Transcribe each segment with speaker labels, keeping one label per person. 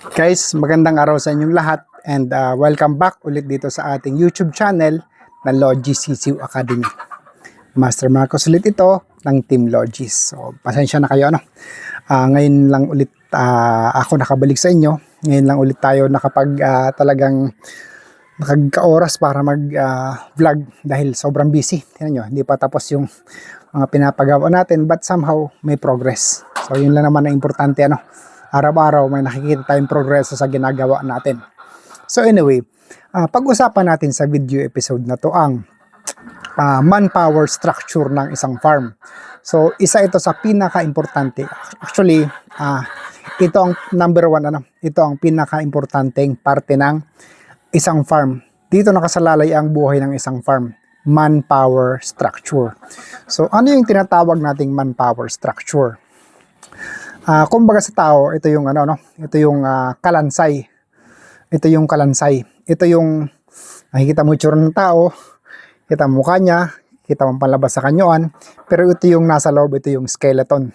Speaker 1: Guys, magandang araw sa inyong lahat and welcome back ulit dito sa ating YouTube channel na Logis CCU Academy. Master Marcos ulit ito ng Team Logis. So, pasensya na kayo. Ngayon lang ulit ako nakabalik sa inyo. Ngayon lang ulit tayo talagang nakagka-oras para mag-vlog dahil sobrang busy. Tingnan nyo, hindi pa tapos yung mga pinapagawa natin but somehow may progress. So, yun lang naman ang importante. Araw-araw may nakikita tayong progreso sa ginagawa natin. So anyway, pag-usapan natin sa video episode na to ang manpower structure ng isang farm. So isa ito sa pinaka-importante. Actually, ito ang number one, ito ang pinaka-importanteng parte ng isang farm. Dito nakasalalay ang buhay ng isang farm. Manpower structure. So ano yung tinatawag nating manpower structure? Kumbaga sa tao, ito yung ito yung kalansay. Ito yung kalansay. Ito yung nakikita mo itsura ng tao, kita mo mukha niya, kita mo palabas sa kanyuan, pero ito yung nasa loob, ito yung skeleton.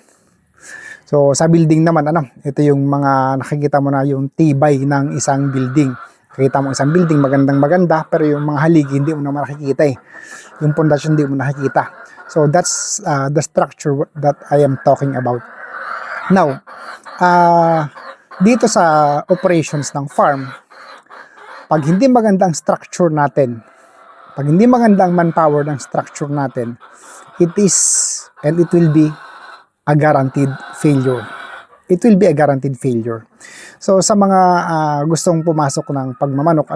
Speaker 1: So sa building naman ito yung mga nakikita mo na yung tibay ng isang building. Nakikita mo isang building magandang-maganda, pero yung mga haligi hindi mo na makikita eh. Yung pundasyon hindi mo nakikita. So that's the structure that I am talking about. Now, dito sa operations ng farm, pag hindi magandang structure natin, pag hindi magandang manpower ng structure natin, it is and it will be a guaranteed failure. It will be a guaranteed failure. So sa mga gustong pumasok ng pagmamanok,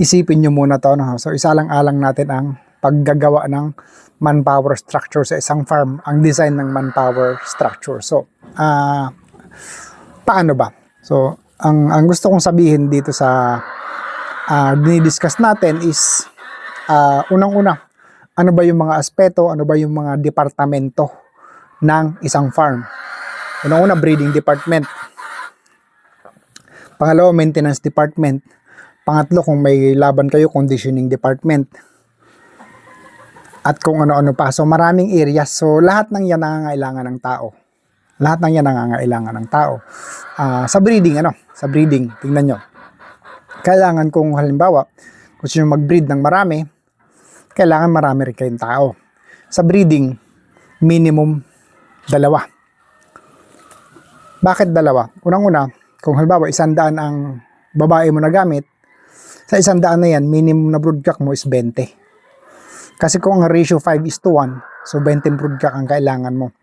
Speaker 1: isipin nyo muna to. So isalang-alang natin ang paggagawa ng manpower structure sa isang farm, ang design ng manpower structure. So, paano ba? So, ang gusto kong sabihin dito sa dinidiscuss natin is unang-una, ano ba yung mga aspeto, ano ba yung mga departamento ng isang farm? Unang-una, breeding department. Pangalawa, maintenance department. Pangatlo, kung may laban kayo, conditioning department. At kung ano-ano pa. So maraming areas. So lahat ng yan nangangailangan ng tao. Lahat ng yan nangangailangan ng tao. Sa breeding, sa breeding, tingnan nyo. Kailangan kung halimbawa, kung gusto nyo mag-breed ng marami, kailangan marami rin kayong tao. Sa breeding, minimum 2. Bakit 2? Unang-una, kung halimbawa 100 ang babae mo na gamit, sa 100 na yan, minimum na broodcock mo is 20. Kasi kung ang ratio 5:1, so 20 broodcock ang kailangan mo.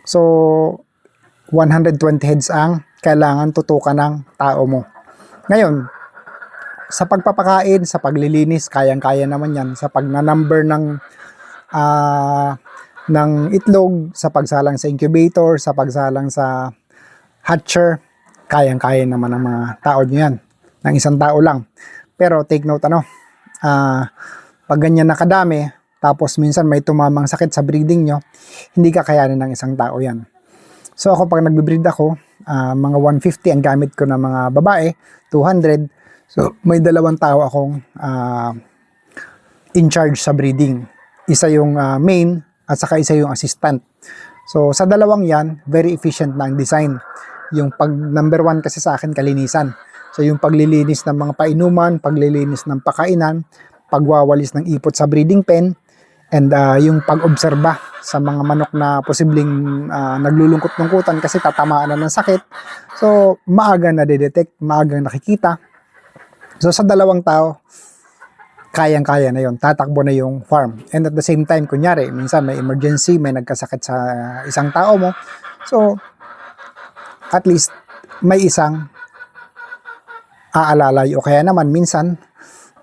Speaker 1: So, 120 heads ang kailangan tutukan ng tao mo. Ngayon, sa pagpapakain, sa paglilinis, kayang-kaya naman yan. Sa pagnanumber ng itlog, sa pagsalang sa incubator, sa pagsalang sa hatcher, kayang-kaya naman ng mga tao nyo yan. Ng isang tao lang. Pero take note, pag ganyan nakadami, tapos minsan may tumamang sakit sa breeding nyo, hindi kakayanin ng isang tao yan. So ako pag nagbe-breed ako, mga 150 ang gamit ko na mga babae, 200. So may 2 tao akong in charge sa breeding. Isa yung main at saka isa yung assistant. So sa 2 yan, very efficient na ang design. Yung pag number 1 kasi sa akin, kalinisan. So yung paglilinis ng mga painuman, paglilinis ng pakainan, pagwawalis ng ipot sa breeding pen, and yung pag-obserba sa mga manok na posibleng naglulungkot-lungkutan kasi tatamaan na ng sakit. So, maaga na detect, maaga nakikita. So, sa 2 tao, kayang-kaya na yon, tatakbo na yung farm. And at the same time, kunyari, minsan may emergency, may nagkasakit sa isang tao mo. So, at least, may isang aalalay o kaya naman minsan,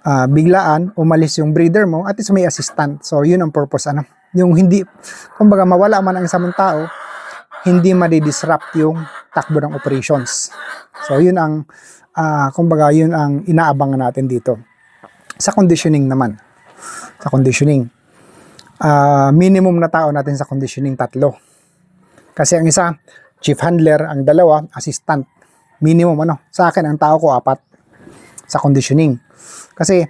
Speaker 1: biglaan umalis yung breeder mo at least may assistant. So yun ang purpose yung hindi, kumbaga mawala man ang isang tao, hindi ma-disrupt yung takbo ng operations. So yun ang kumbaga yun ang inaabangan natin dito. Sa conditioning naman, sa conditioning, minimum na tao natin sa conditioning 3. Kasi ang isa chief handler, ang 2 assistant. Minimum sa akin ang tao ko 4 sa conditioning. Kasi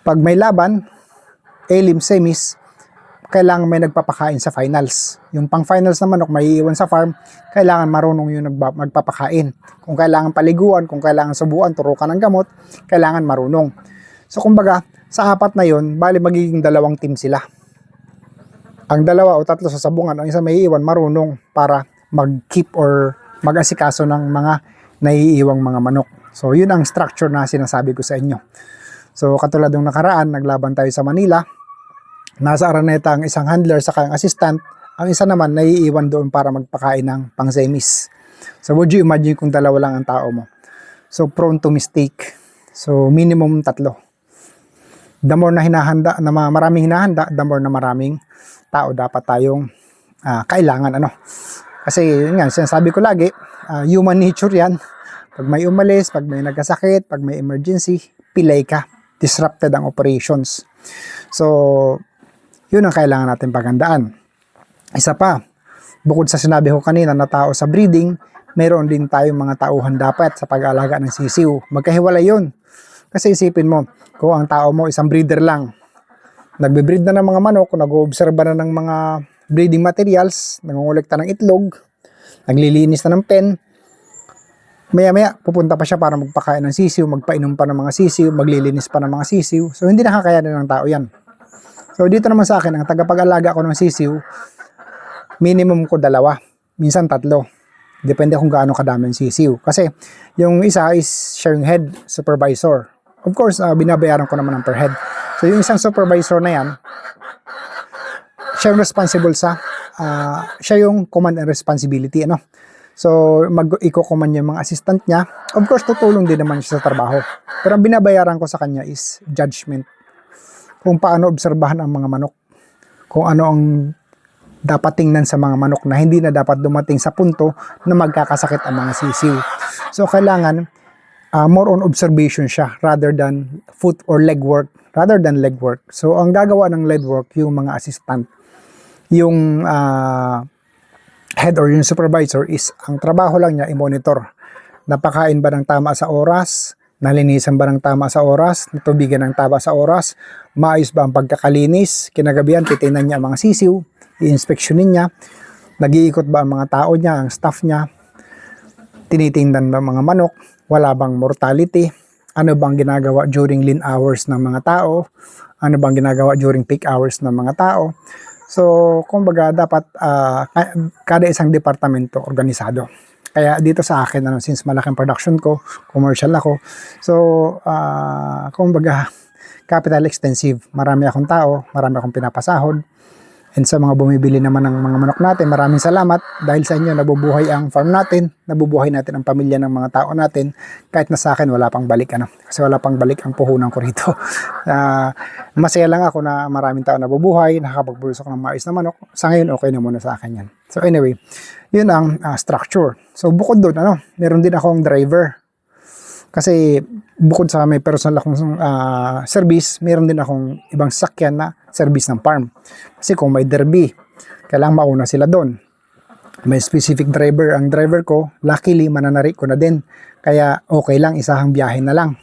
Speaker 1: pag may laban, elim, semis, kailangan may nagpapakain sa finals. Yung pang finals na manok may iiwan sa farm, kailangan marunong yung magpapakain. Kung kailangan paliguan, kung kailangan subuan, turukan ng gamot, kailangan marunong. So kumbaga, sa apat na yun, bali magiging dalawang team sila. Ang dalawa o tatlo sa sabungan, ang isa may iiwan marunong para mag-keep or mag-asikaso ng mga naiiwang mga manok. So yun ang structure na sinasabi ko sa inyo. So katulad ng nakaraan, naglaban tayo sa Manila. Nasa Araneta ang isang handler sa ang assistant. Ang isa naman naiiwan doon para magpakain ng pang-semis. So would you imagine kung dalawa lang ang tao mo? So prone to mistake. So minimum 3. The more na hinahanda, na maraming hinahanda, the more na maraming tao dapat tayong kailangan. Kasi yun nga, sinasabi ko lagi, human nature yan. Pag may umalis, pag may nagkasakit, pag may emergency, pilay ka. Disrupted ang operations. So, yun ang kailangan natin paghandaan. Isa pa, bukod sa sinabi ko kanina na tao sa breeding, mayroon din tayong mga tauhan dapat sa pag-aalaga ng sisiw. Magkahiwalay yun. Kasi isipin mo, kung ang tao mo isang breeder lang, nagbe-breed na ng mga manok, nag-oobserba na ng mga breeding materials, nangungulekta ng itlog, naglilinis na ng pen, maya-maya, pupunta pa siya para magpakain ng sisiw, magpainom pa ng mga sisiw, maglilinis pa ng mga sisiw. So, hindi nakakayanin ng tao yan. So, dito naman sa akin, ang tagapag-alaga ko ng sisiw, minimum ko 2, minsan 3. Depende kung gaano kadami ang sisiw. Kasi, yung isa is siya yung head supervisor. Of course, binabayaran ko naman ng per head. So, yung isang supervisor na yan, siya yung responsible siya yung command and responsibility, So, mag-i-command yung mga assistant niya. Of course, tutulong din naman siya sa trabaho. Pero ang binabayaran ko sa kanya is judgment. Kung paano obserbahan ang mga manok. Kung ano ang dapat tingnan sa mga manok na hindi na dapat dumating sa punto na magkakasakit ang mga sisiw. So, kailangan more on observation siya rather than foot or leg work. So, ang gagawa ng leg work yung mga assistant. Yung head or yung supervisor is ang trabaho lang niya i-monitor. Napakain ba ng tama sa oras? Nalinisan ba ng tama sa oras? Natubigan ng tama sa oras? Maayos ba ang pagkakalinis? Kinagabihan, titingnan niya ang mga sisiw, i-inspeksyonin niya. Nag-iikot ba ang mga tao niya, ang staff niya? Tinitingnan ba ang mga manok? Wala bang mortality? Ano bang ginagawa during lean hours ng mga tao? Ano bang ginagawa during peak hours ng mga tao? So, kumbaga, dapat kada isang departamento organisado. Kaya dito sa akin, since malaking production ko, commercial ako, so, kumbaga, capital extensive. Marami akong tao, marami akong pinapasahod. And sa mga bumibili naman ng mga manok natin, maraming salamat. Dahil sa inyo, nabubuhay ang farm natin, nabubuhay natin ang pamilya ng mga tao natin. Kahit na sa akin, wala pang balik. Kasi wala pang balik ang puhunan ko rito. Masaya lang ako na maraming tao nabubuhay, nakakapagpulsok ng mais na manok. Sa ngayon, okay na muna sa akin yan. So anyway, yun ang structure. So bukod doon, meron din akong driver. Kasi bukod sa may personal akong service, meron din akong ibang sakyan na service ng farm. Kasi kung may derby, kailangan mauna sila doon. May specific driver. Ang driver ko, luckily, mananari ko na din. Kaya okay lang, isahang biyahe na lang.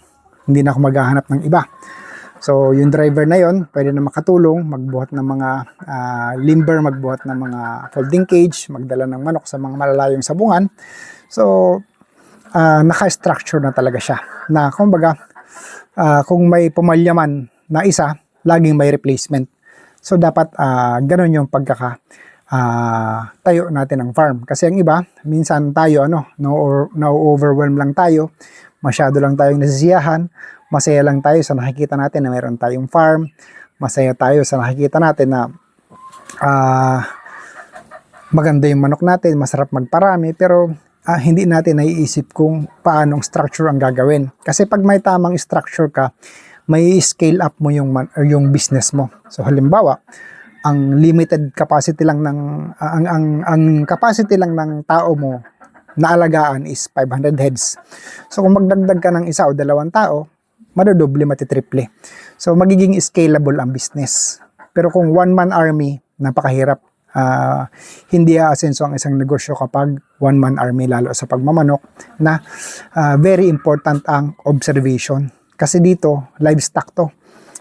Speaker 1: Hindi na ako maghahanap ng iba. So, yung driver na yon pwede na makatulong, magbuhat ng mga limber, magbuhat ng mga folding cage, magdala ng manok sa mga malalayong sabungan. So, naka-structure na talaga siya. Na, kumbaga, kung may pumalyaman na isa, laging may replacement. So, dapat ganun yung tayo natin ng farm. Kasi ang iba, minsan tayo, na-overwhelm lang tayo, masyado lang tayong nasisiyahan, masaya lang tayo sa nakikita natin na mayroon tayong farm, masaya tayo sa nakikita natin na maganda yung manok natin, masarap magparami, pero hindi natin naiisip kung paanong structure ang gagawin. Kasi pag may tamang structure ka, may scale up mo yung business mo. So halimbawa, ang limited capacity lang ng ang capacity lang ng tao mo na alagaan is 500 heads. So kung magdagdag ka ng 1 o 2 tao, madodoble, matitriple. So magiging scalable ang business. Pero kung one-man army, napakahirap. Hindi aasenso ang isang negosyo kapag one-man army, lalo sa pagmamanok, na very important ang observation. Kasi dito, livestock to.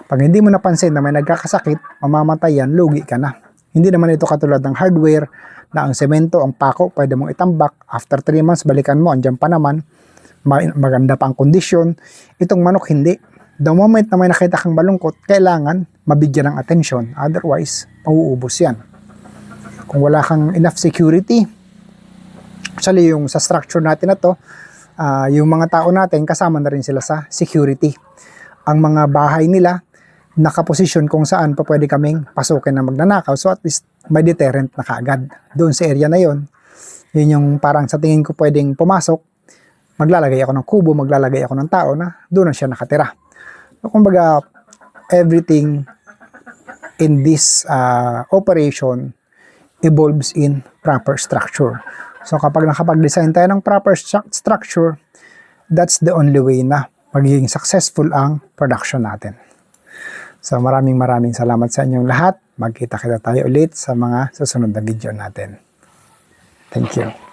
Speaker 1: Pag hindi mo napansin na may nagkakasakit, mamamatay yan, lugi ka na. Hindi naman ito katulad ng hardware na ang semento, ang pako, pwede mong itambak. After 3 months, balikan mo, andyan pa naman. Maganda pa ang kondisyon. Itong manok, hindi. The moment na may nakita kang malungkot, kailangan mabigyan ng atensyon. Otherwise, mauubos yan. Kung wala kang enough security, actually yung sa structure natin na to, yung mga tao natin, kasama na rin sila sa security. Ang mga bahay nila, nakaposisyon kung saan pa pwede kaming pasukin na magnanakaw. So at least may deterrent na kaagad. Doon sa area na yon, yun yung parang sa tingin ko pwedeng pumasok, maglalagay ako ng kubo, maglalagay ako ng tao na doon na siya nakatira. So kumbaga, everything in this operation evolves in proper structure. So kapag nakapag-design tayo ng proper structure, that's the only way na magiging successful ang production natin. So maraming salamat sa inyong lahat. Magkita-kita tayo ulit sa mga susunod na video natin. Thank you.